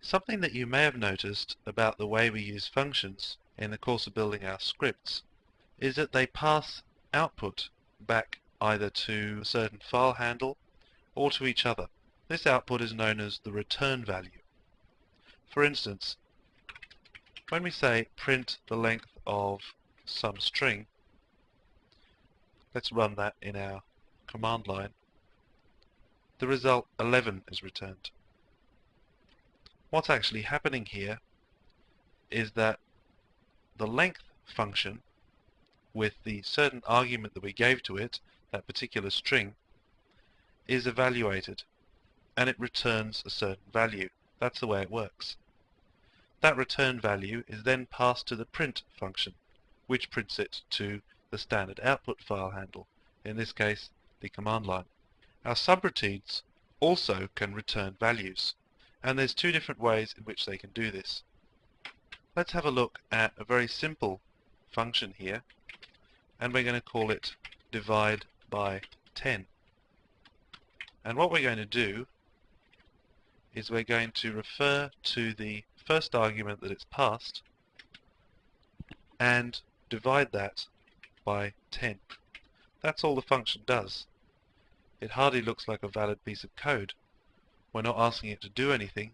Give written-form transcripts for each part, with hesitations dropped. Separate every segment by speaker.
Speaker 1: Something that you may have noticed about the way we use functions in the course of building our scripts is that they pass output back either to a certain file handle or to each other. This output is known as the return value. For instance, when we say print the length of some string, let's run that in our command line, the result 11 is returned. What's actually happening here is that the length function with the certain argument that we gave to it, that particular string, is evaluated and it returns a certain value. That's the way it works. That return value is then passed to the print function, which prints it to the standard output file handle, in this case the command line. Our subroutines also can return values, and there's two different ways in which they can do this. Let's have a look at a very simple function here, and we're going to call it divide by 10. And what we're going to do is we're going to refer to the first argument that it's passed and divide that by 10. That's all the function does. It hardly looks like a valid piece of code. We're not asking it to do anything.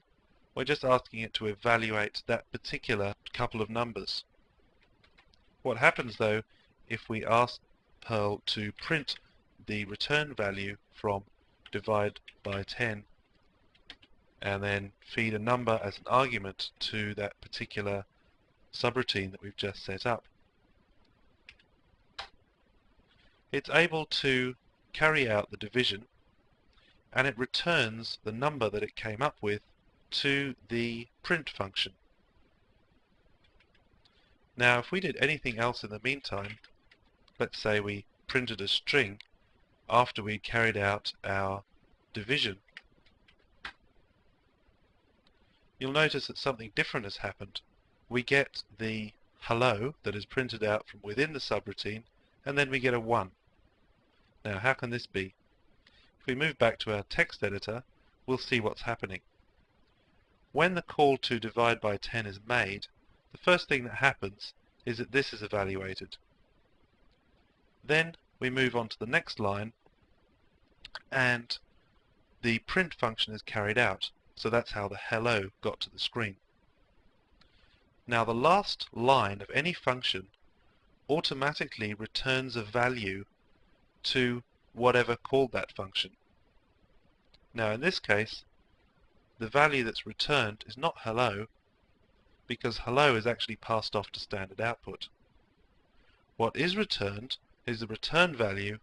Speaker 1: We're just asking it to evaluate that particular couple of numbers. What happens though if we ask Perl to print the return value from divide by 10 and then feed a number as an argument to that particular subroutine that we've just set up? It's able to carry out the division, and it returns the number that it came up with to the print function. Now if we did anything else in the meantime, let's say we printed a string after we'd carried out our division, you'll notice that something different has happened. We get the hello that is printed out from within the subroutine, and then we get a 1. Now how can this be? If we move back to our text editor, we'll see what's happening. When the call to divide by 10 is made, the first thing that happens is that this is evaluated. Then we move on to the next line and the print function is carried out. So that's how the hello got to the screen. Now the last line of any function automatically returns a value to whatever called that function. Now in this case, the value that's returned is not hello, because hello is actually passed off to standard output. What is returned is the return value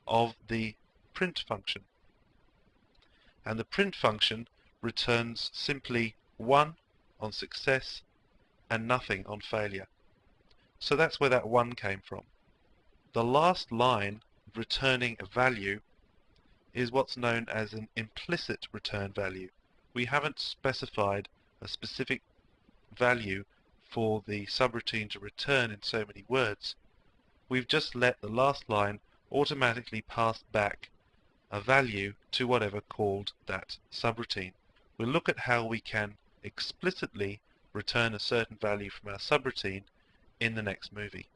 Speaker 1: of the print function. And the print function returns simply 1 on success and nothing on failure. So that's where that 1 came from. The last line returning a value is what's known as an implicit return value. We haven't specified a specific value for the subroutine to return in so many words. We've just let the last line automatically pass back a value to whatever called that subroutine. We'll look at how we can explicitly return a certain value from our subroutine in the next movie.